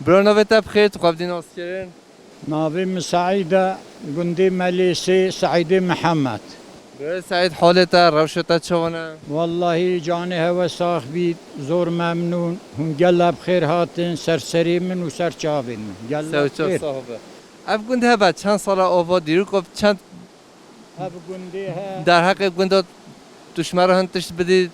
برو تا بخیر تو خواب دیناس کردن ناوی مساعدة قندي مليسي سعيد محمد. برو سعید حالتا روشتا چونه والله جاني هوا ساخ بيت زور ممنون هم قلب بخير هاتن سرسري من وسر چاوين من قلب سوچا بخير. صاحبه اف گنده ها بعد چند سال آوا دیرو کب چند هب قندي ها در حق گنده دشمر هنتش بدید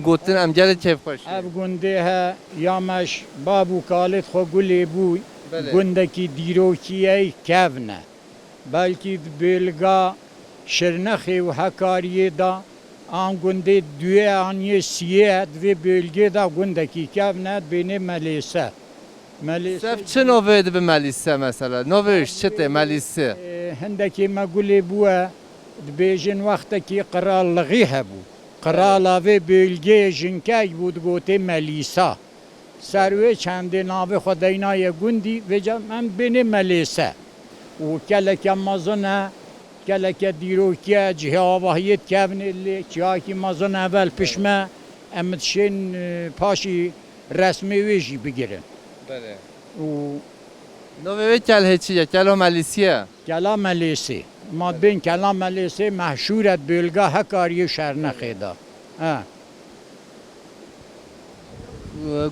گوتن امجاد چه خوش هب قندي ها يامش بابو كالت خو قولي بوي بله. قندكي ديروكي كافنا بلكي بلغا شرنخي وحكاري دا آن گنده دوی آنی سیه دوی بلگه دا گندکی کفنت بین ملیسه سب چه نوعی به ملیسه مثلا نوعش چته ملیسه هندکی مگولی بوه بیجن وقتا کی قرال لغی هبو قرال آوه بلگه جنکی بود گوته ملیسه سروه چند ناوه خدینای گندی و من بین ملیسه و کلک مازنه کلک دیروکیه جه آواهیت کبن اللي چیاکی مازن اول پشمه امتشین پاشی رسمی ویجی بگیرن بله و نوعی کله چیه کله ملیسیه کلام ملیسی ما بین کلام ملیسی محشورت بلگاه هکاری شرنخی دا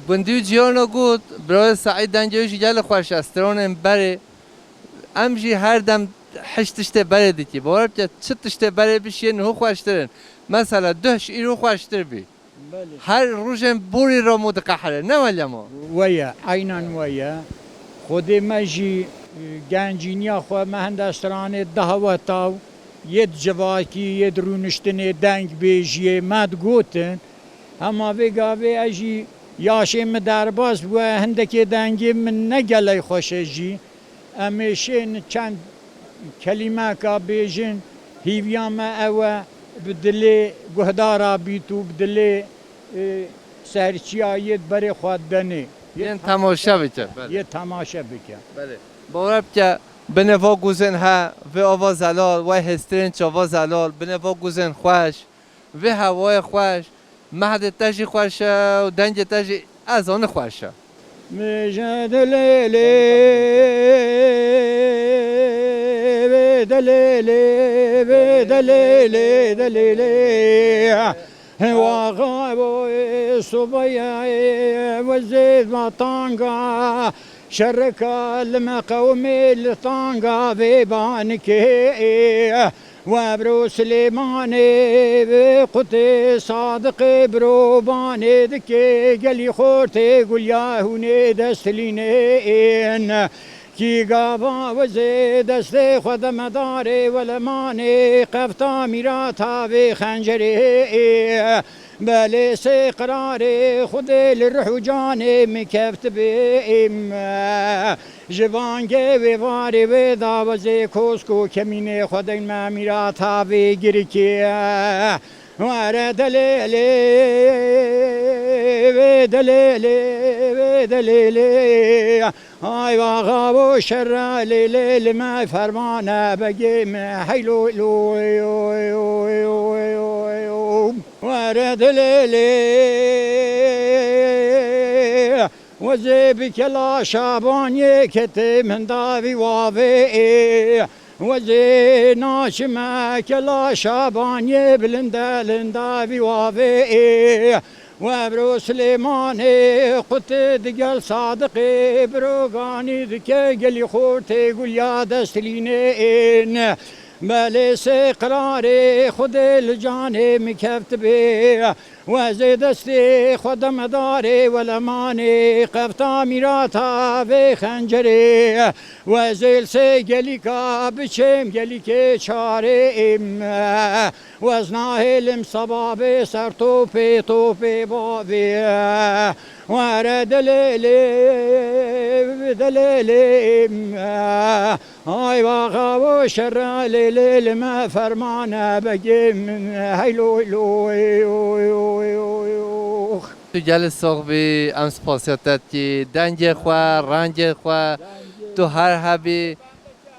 گندی جیانو گود برای سعید دنجویش گل خوش استران بره امجی هر دم حشتشته بره دیگه باور که چه تشته بره بشه نه خوشترن مثلا دهش ایرو خوشتر بی هر روزم بوری را مود قهره نه ولی ما ویا عینان ویا خود مجی گنجینیا خو مهندستران دهواتاو ید جواکی ید رونشتن دنگ بیجیه مد گوتن اما وگاوی اجی یاشم درباز و هندکی دنگی من نگلی خوشه جی امیشین چند کلمه که بیجن هیویام اوه بدلی گهدارا بیتو بدلی سرچیایت بری خود دنی یه تماشا بکن یه تماشا بکن بله باور که بنوا گوزن ها و آواز زلال و هسترین چاوا زلال بنوا گوزن خوش و هوای خوش مهد تجی خوشه و دنج تجی از آن خوشه مجدللی دلیلی دلیلی دلیلی واغابو صبيا وزيد ما طانقا شركا المقومي الطانقا في بانكي وابرو سليماني بقتي صادقي بروباني ذكي قلي خورتي قل يا هوني دستلينين کی گاوا وزه دست خود مداره ولمانه قفتا میراتا و خنجره بله سه قرار خود للروح و جانه مکفت بیم جوانگه و واره و داوزه کسکو کمینه خود این میراتا و گرکیه واره دلیلی و دلیلی و دلیلی آی واقع و شر لیلی ما فرمانه بگیم حیلو واره دلیلی و زیبی کلا شابانی کتی من داوی واوی وزي ناشمة كلا شاباني بلندا لندا في وافي وابرو سليماني قلت دقل صادقي بروغاني ذكي قلي خورتي قل يا دستلينين بلس قراري خد الجاني مكفت بي وزي دستي خد مداري ولماني قفتا ميراتا في خنجري وزي لسي قليكا بشيم قليكي شاري وزناه المصبابي سر طوفي طوفي بابي ورد دليلي دليلي هاي واغا وشر ليلي ما فرمانا بقي من هيلو تو گل صاحبی ام سپاسیاتت که دنج خواه رنج خواه تو هر هبی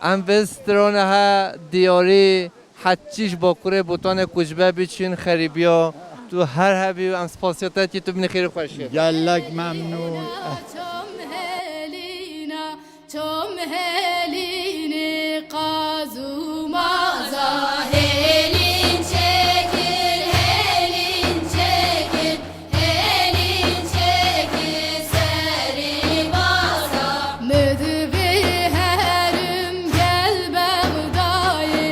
ام وسترانه ها دیاری حچیش با کوره بوتان کجبه بیچین خریبیا تو هر هبی ام سپاسیاتت که تو بینی خیر خوشی جلک ممنون helini kazımaza helin çekir helin çekir helin çekir seri baza müdvi herim gel Bağdayı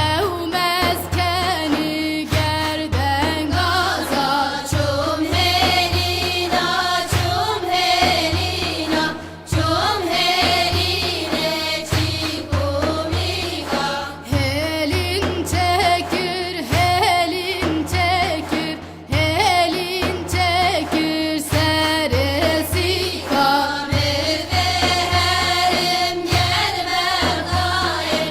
ev meskeni gerden gaza çum helina çum helina çum heline çikomika helin çekir helin çekir helin çekir seresika müdvi herim gel Bağdayı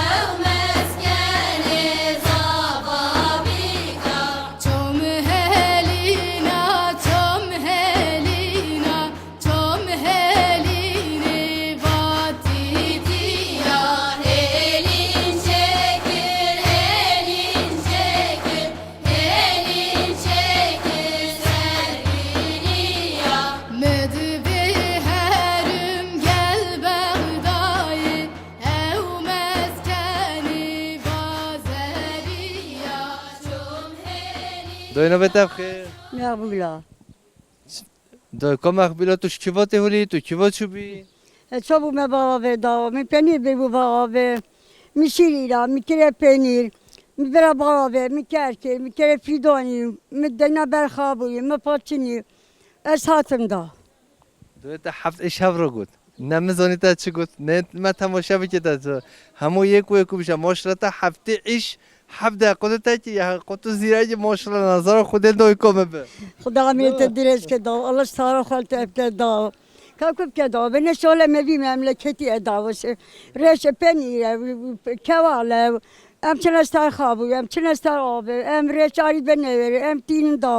ev meskeni zababika çom helina çom helina çom helini vatitiya helin çekir helin çekir helin çekir serginiya müdvi herim gel Bağdayı ev meskeni vazeriya çom helin دوی نوبت بخیر مقبولا دوی کم مخبیلا تو شکیوات هولی تو کیوات چو بی çabuk me beraber davam mi peynir be bu beraber mi şirira mi kere peynir mi beraber mi kerke mi kere fidani mi dena berxabuyi mi paçini es hatımda دوی تا هفت اش هف رو گود نمیزانی تا چی گود نه ما تماشا بکی تا تو همو یک و یک بشه ماشاءالله تا هفته ایش هفت دقیقه تا کی یا قطو زیرای ماشاءالله نظر خود دوی کمه به خدا میت درس که دا الله سارا خالت ابتدا دا کاکوب که دا به نشاله می مملکتی اداوس رش peynir kevale em çenester xabu em çenester abi em reçari ben ne veri em tinin da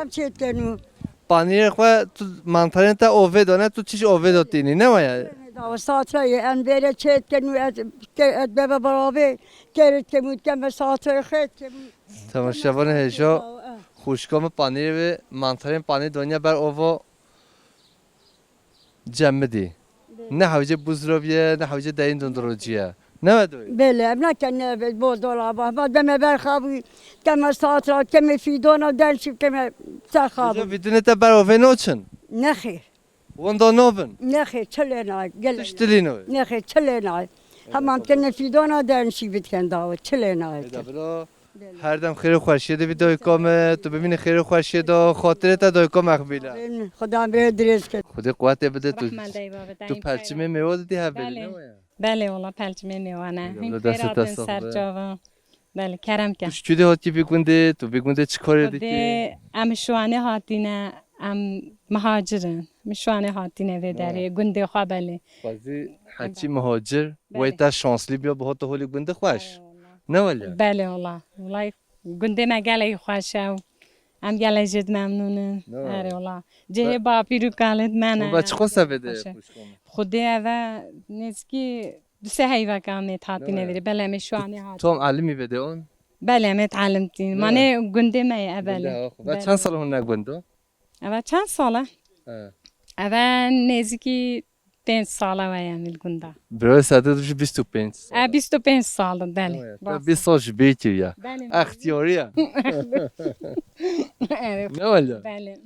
em çetkenu پانیر خو تو منطقه تا اوه دانه تو چیش اوه داتینی نه ویا da saatleri en böyle çetkenu et bebe beraber keret kemut kem saatleri xet تماشاوان هجا خوشکام پانیر و منطقه پانیر دنیا بر اوه جمع دی نه حوجه بزرگیه نه حوجه دین دندروجیه نه دوی Böyle emlaken ne bol dolaba ama deme berxabu kem saatler kem fidona denşip kem sarxabu بدون تا بر اوه نوچن نخیر وندا نوبن نخیر چلنا گل تشتلینو نخیر چلنا همان کنه فیدونا درنشی بیتکن داو چلنا بلا هر دم خیر و خوشیه دی دوی کامه تو ببینی خیر و خوشیه دا خاطره تا دوی کام مخبیله خدا بر درس که خدا قوت بده تو رحمان دایی بابا تو دایی پرچم میوه دی هبلی بله. نه بله والله پلچمه میوانه بله، این دست خیرات دست سر آقا. جاوا بله کرم کن توش چودی هاتی بگونده تو بگونده چی کاره دی که خود ام شوانه هاتینه ام مهاجرن مشوانه هاتینه و داره گنده خواه بله بازی هرچی مهاجر وای تا شانسلی بیا به تو هولی گونده خوش نه ولی بله والله والله گنده مگله خوشه و ام گله جد ممنونه نه. اره والله جه باپی رو کالت منه با چی خواسته بده خوشه. خوشکام خود اوه نزکی دو سه هیوه کامه هاتینه وری بله مشوانه هاتینه تو هم علمی بده اون بله ما تعلمتين ماني قندي ما بله أبلي و چند سال هون نگونده أبا كان صالة أبا نزكي 5 سالة ويا من القندا برای ساده دوش 25 سال 25 سالة بله 20 سالش بیتی یا بله اختیاریه نه ولی بله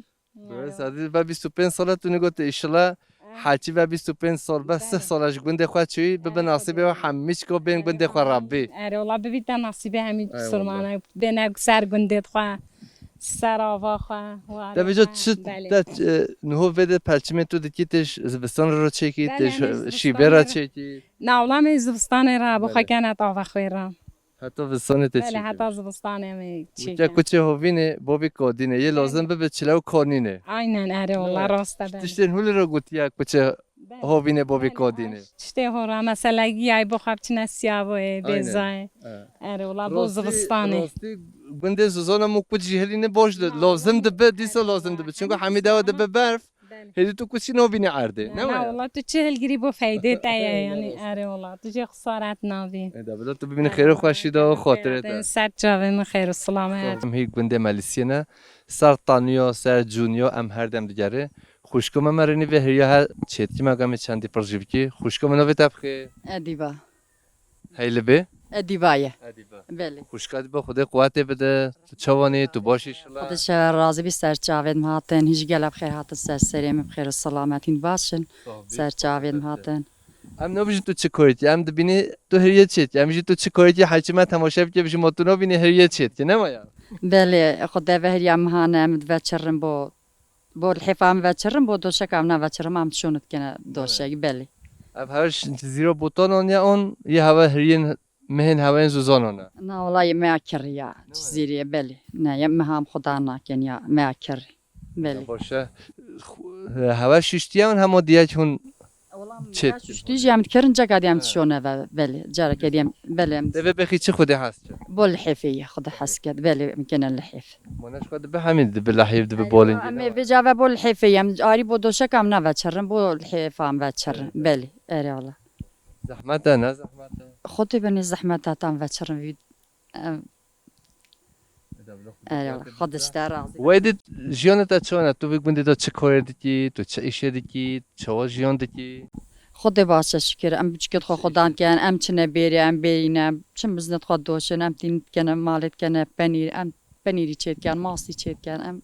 برای ساده و 25 سال تو نگوت ایشالا هرچی و 25 سال بس 3 سالش گونده خواهد چوی به نصیبه و همیش که بین گونده خواهد ربی أره والله ببيت نصيبي همي أي سلمانة بينا سر قندي خوا سر آوا خوا ده بجا چه ده نهو وده پرچمه تو دیگه تش زبستان رو چکی بله، تش همه زبستان شیبه را رو. چکی ناولا من زبستان را بله. بخوا كانت آوا خويرا حتی زبستان تشکی بله حتى زبستان می چه چی کوچه هوینه بابی کادینه یه لازم به چلو کانینه aynen أره والله راسته بله تشتین هولی رو گوتی یا کوچه هوینه بابی کادینه İşte hora mesela yay bu kapçına siyavı bezay. Ere ola bu zıvıstanı. راستی گنده زوزان مو کوچی هلینه باش لازم ده به دیسا لازم ده به چون که حمیده و ده به برف هلی تو کوچی نوبینه عرده Ne ola tu çel giri bu fayda taya yani ere ola tu çe خسارت ناوی. ده بلا تو ببینی خیر خوشی ده و خاطره ده سر جاوه من خیر السلام هم هی گنده ملیسیه نه سر تانیا سر جونیا ام هر دم دیگره خوشکم مرنی به هریا چیتی مگم چندی پرجیب کی خوشکم نوی تبخه ادیبا هیل به ادیبایه ادیبا بله خوشکات با خود قوت بده تو چوانی تو باشی شلا خودش راضی بی سر جاوید مهاتن هیچ گله بخیر هاتن سر سریم بخیر و سلامتین باشن سر جاوید مهاتن ام نبیشی تو چه کاریتی ام دبینی تو هریا چیتی ام تو چه کاریتی حاجی ما تماشا بکی بشی مطمئن بینی هریا چیتی نمایا بله خدا به هر مهانه مد وچرم با الحفام وچرم با دوشک ام نه وچرم ام شونت کنه دوشک بله اب هرش زیرا بوتان آن یا اون یه هوا هرین مهن هوا این زوزان آنها نه والله ما کری یا زیری بله نه یم مهام خدا نکن یا ما کری بله باشه هوا ششتی اون هم دیگه هون چه؟ شتی جام کرنجا قدیم شونه و بله جرا کدیم بله دبی بخی چه خودی هست بول حفیه خدا حس کرد بله ممکن اللحف منش خود به همین دبی لحیف دبی بولنجی اما بجا بول حفیه ام آری بو دوشک ام نه وچرم بول حفام وچرم بله اره والله زحمت نه زحمت خودی بنی زحمت تام وچرم وید اره والله خودش در راضی ویدی جیان تا چونه تو بگویی تو چه کاری دیکی تو چه ایشی دیکی چه جیان دیکی خودی باشه شکر ام بچکت خودان کن ام چنه بیری ام بینم چه مزنت خود دوشن ام تین کنه مالت کنه پنیر ام پنیری چید کن ماسی چید کن ام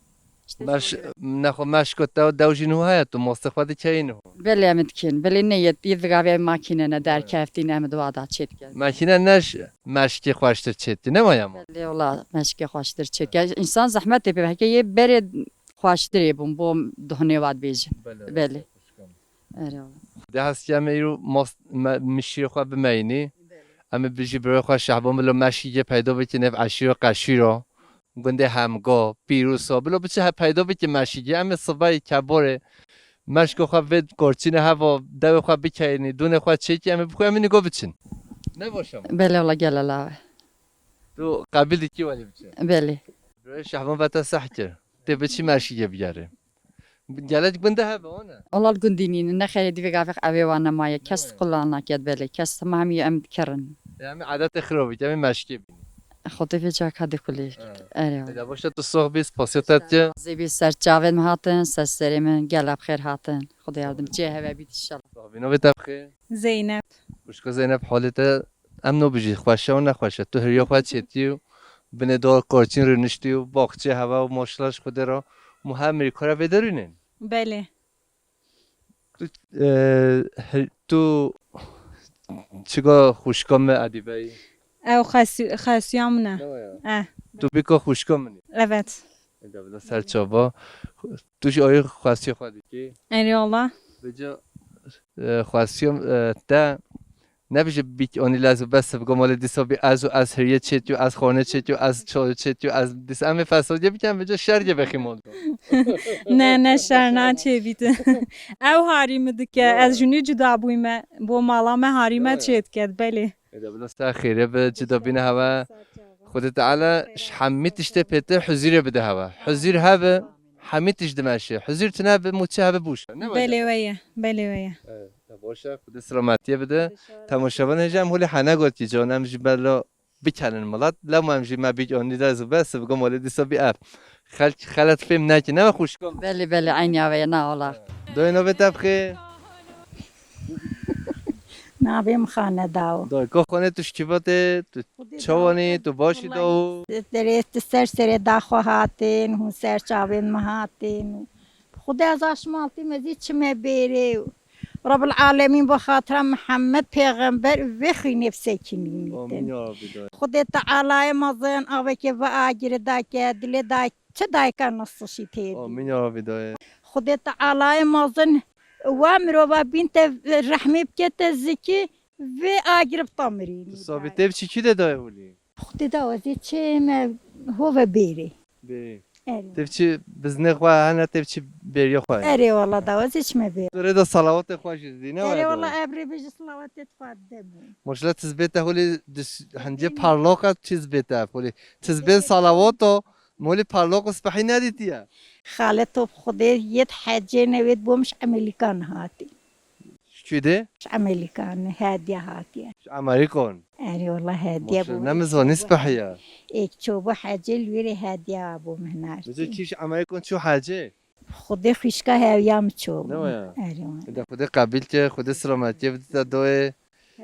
مش نخو مش کت دو جنو های تو مستخدی چه اینو بله امتکن بله نیت یدگاوی ماکینه نه در کفتین ام دوادا چید کن ماشینه نش مشکی خوشتر چیتی نمایم بله والله مشکی خوشتر چید کن انسان زحمت بی که یه بره خوشتری بوم دهنی واد بیج بله اره ده هست که میرو مشیر خو بمینی اما بیشی برای خو شعبان بلو مشیه پیدا بکنه عشیر و قشیر رو گنده همگاه پیروسا بلو بچه پیدا بکنه مشیه اما صبای کباره مشک خو ود گرچین هوا دو خو بکنی دونه خو چیکی اما بخواه همین نگاه بچین نباشم بله والله گلالا تو قبیل کی ولی بچه بله برای شعبان وقتا سحکر ده بچی مشیه بیاره گلت گنده هوا نه والله الجنديين نخيل دي بقى أبي وأنا معي كاس قلنا كيد بالي كاس ما هم يأم كرن یعنی عادت خرابی یعنی مشکی بینی خطي في جاك هذا كله أيوة اذا باشه تو صحبیس پاسیتت که زي بي سر جاوید مهاتن سر سري من قلب خير هاتن خدي يردم جه هوا بيت إن شاء الله صحبینو بتبخی زینب خوشکا زینب حالت امنو بجی خوشه و نخوشه تو هریا خواهد چیتی و بینه دار کارچین رو نشتی و باغچه هوا و ماشلاش خود را مهم میری کارا بدارینین بله تو چیکار خوشکام ادیبایی او خاصیام نه اه تو بیکا خوشکام منی evet بلا سر چابا توش آیه خاصی خودی که اره والله بجا خاصیم تا نبیشه بیک آنی لازم بس بگم مال دیسا بی از هریه چیتیو از خانه چیتیو از چای چیتیو از دیس همه فسادی بیکن بجا شرگه بخیمون نه شرنا چه بیت او هاریمد که از جونی جدا بویم بو مالا ما هاریمد چید کرد بله إذا بنص خير بجدا بين هوا خد تعالى حميتش تبيت حزير بده هوا حزير هوا حميتش دمشق حزير تناب متشابه بوش بله ویه باشه خود سلامتی بده تماشاگران هجم هولی حنا گفت که جانم جبلا بکنن ملات لا ما امشي ما بيج اونی داز بس بگم ولی دیسا بی اف خلت فهم نکی نه خوش کن بله عيني هوا نا والله دوینو بتبخی نابیم خانه داو دای که خانه توش کیفته تو چوانی تو باشی دو درست سر داخو هاتین هون سر چاوین مهاتین خدا از آشمالتی مزید چمه بیره رب العالمین بخاطر محمد پیغمبر وخی نفسه آمین کنین یا ربی دای خدا تعالی مزن آوه که و آگیر دا که دل دا چه دای که نصشی تیدی آمین یا ربی دای خدا تعالی مزن و مرو و بینت رحمی بکت زکی و آگیر بطامرین ثابته چی کی دای هولی خدا دوازی چه ما هو بیره بی اره تفچی بزنه خواه هنه تفچی بریا خواه اره والله دوازی چه ما بیره دوره دا صلوات خواه شدی نه اره باید والله دوره ابری بجی صلوات تفاده مشلا تزبیت هولی هنجه پرلاقه چیز بیته هولی تزبیت صلوات مولی پرلاق سپحی ندیدیه خاله تو خدا یه حجه نوید بومش امریکان هاتی شده؟ امریکان هدیه هاتی امریکان اره والله هدیه مشلا بوم نمیزانی سپحیه ایک چوبه حجه الویره هدیه بوم هنر بجا کیش امریکان چو حاجه؟ خودی خیشکا هاویم چوب نویا آره ده خود قبیل که خود سلامتی بدید دوی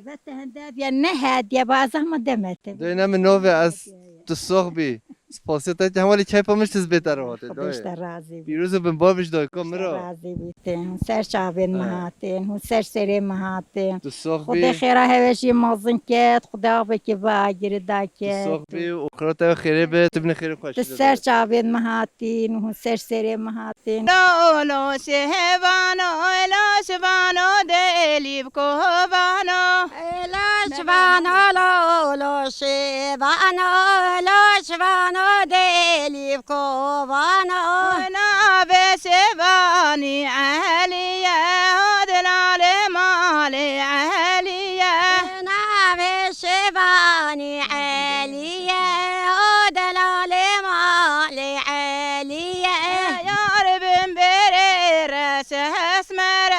بس هنداد یا نه هدیه باز هم دمته دوی نم نوه از تو سوق بی سپاسیت که همالی چای پامش تز بهتر هاته خودش دوی راضی بود پیروز بن بابش دوی کم مرا راضی بیتن سر چاوین مهاتن هون سر سری مهاتن تو سوق خدا بی خیره هوشی مازن کرد خدا بکی باگیر دا تو سوق کرد بی و خیرات خیره به تبن خیر خوش تو سر چاوین مهاتین هون سر سری مهاتین لولو شهبانو لو شبانو دلیب کوبانو لاشوانو لاشوانو دلیب کووانو انا بشباني عليا ودلال مالي عليا نام شبانی علیه و دلال مال علیه يا رب برير اسمر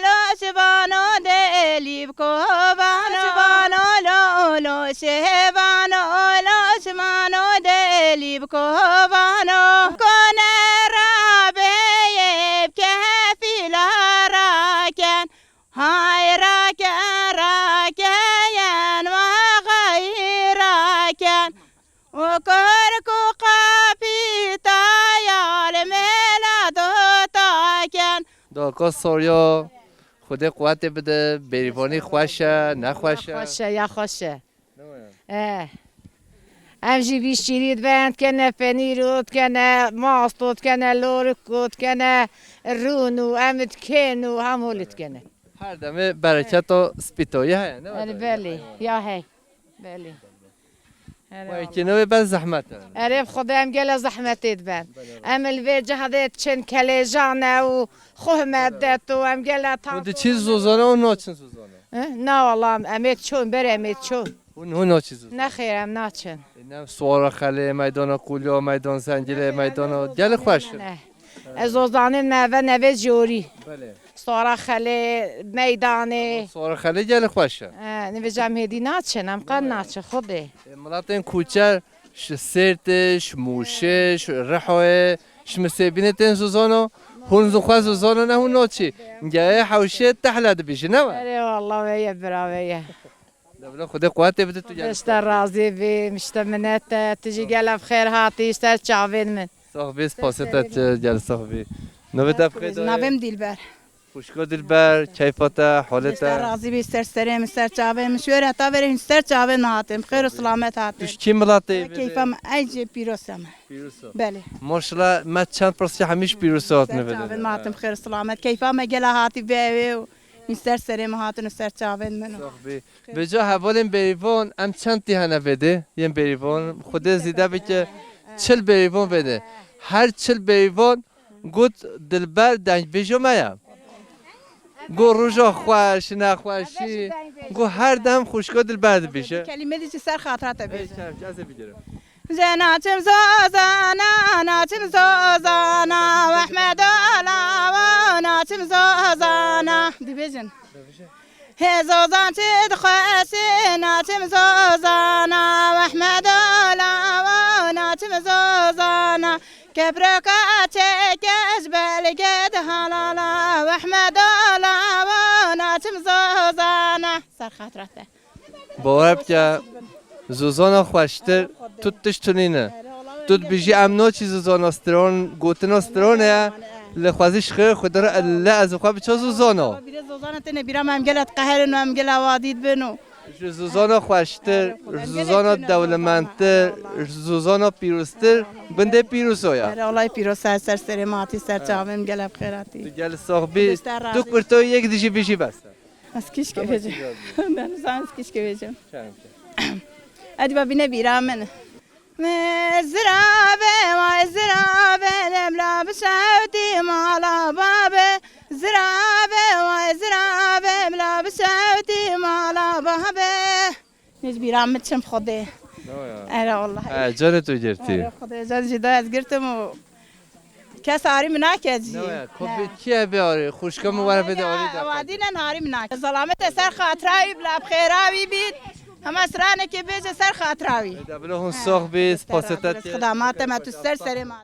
لو شبانو دلیب کوبانو شبانو لولو شهبانو لو شبانو دلیب کوبانو كون رابيب كفي لا راكن هاي راكن وغير راكن وكركو قافي تايال ميلادو تاكن داکا سوریا خود قوت بده بریوانی خوشه نخوشه خوشه یا خوشه امجی بیشترید بند کنه پنیرود کنه ماستود کنه لورکود کنه رونو امد کنو همولید کنه هر دمه برکت و سپیتایی هست نه بله یا هی بله و کنه بس زحمت عرف خدایم گل زحمتید بند امل به جهدت چن کلیجانه و خوهمدت و ام گل خود چیز زوزانه و ناچن زوزانه نه والله امید چون بر امید چون اون ناچیز زوزانه نخیرم ناچن اینم سوار خاله میدان قولیا میدان زنجیره میدان گل خوش نه از اوزانه نوه جوری بله سوارا خاله میدانه سوار خاله گل خوشه نوه جمهدی ناچن ام قد ناچه خوده ملات این کوچر سرتش موشش رحوه شمسیبینه تن زوزانو هون زخوا زوزانو نه هون ناچی گه حوشه تحلد بیشه نه اره والله ویه براویه دبلا خدا قوت بده تو گل اشتر راضی بی مشتمنت تجی گل بخیر هاتی اشتر چاوین من صاحبی سپاست گل صاحبی نوبت بخیر نویم دیلبر خوشگاه دلبر کیفات حالت راضی بی سر سریم سر چاوه مشور حتا برین سر چاوه نهاتم خیر و سلامت هاتم توش کی ملاتی کیفم ایج پیروسم بله ماشاءالله ما چند پرسی همیش پیروسات سر چاوه نبوده نهاتم خیر و سلامت کیفم گل هاتی بیه و این سر سریم هاتن و سر چاوه منو صاحبی به جا حوالیم بریوان ام چند تیهنه بده یم بریوان خود زیده بی که 40 بریوان بده هر 40 بریوان گوت دلبر دنگ بیجو میم گو روژا خوش نخوشی گو هر دم خوشگاه دلبر بیشه کلمه دیگه سر خاطرات بیه ناچم زازانا ناچم زازانا و احمد الله ناچم زازانا دی بیجن زازان چید خواسي ناچم زازانا و احمد الله ناچم زازانا كبرك اتكز بلقد هلالا و احمد الله ناچم زازانا سر خاطرته باور که زوزانا خوشتر توتش تونینه توت بیجی امنا چی زوزانا استران گوتنا استرانه لخوازش خیر خود را الله از خواب چه زوزانا بیره زوزانه تنه بیرم هم گلت قهرن و هم گل وادید بنو زوزانا خوشتر زوزانا دولمندتر زوزانا پیروزتر بنده پیروزویا اره الله پیروز سر سر ماتی سر چاوم گل بخیراتی گل صاحبی تو کرتو یک دیجی بیجی بس از کیش که بیجم من از کیش که بیجم ادی ببینه بیرم من زرابه ما زرابه لملا بشاوتي مالا بابه زرابه ما زرابه ملا بشاوتي مالا بابه نیز بیرم متشم خوده اره والله جان تو گرتی خوده جان جدا از گرتم و کس آری مناکجی خب کیه بیاری خوشکا مبارک بده آری وادی نه آری مناکج سلامت سر خاطراوی بلا بخیراوی بید همه سرانه که بیجه سر خاطراوی دبلا هون صاحبی سپاستت خدامات ما تو سر مات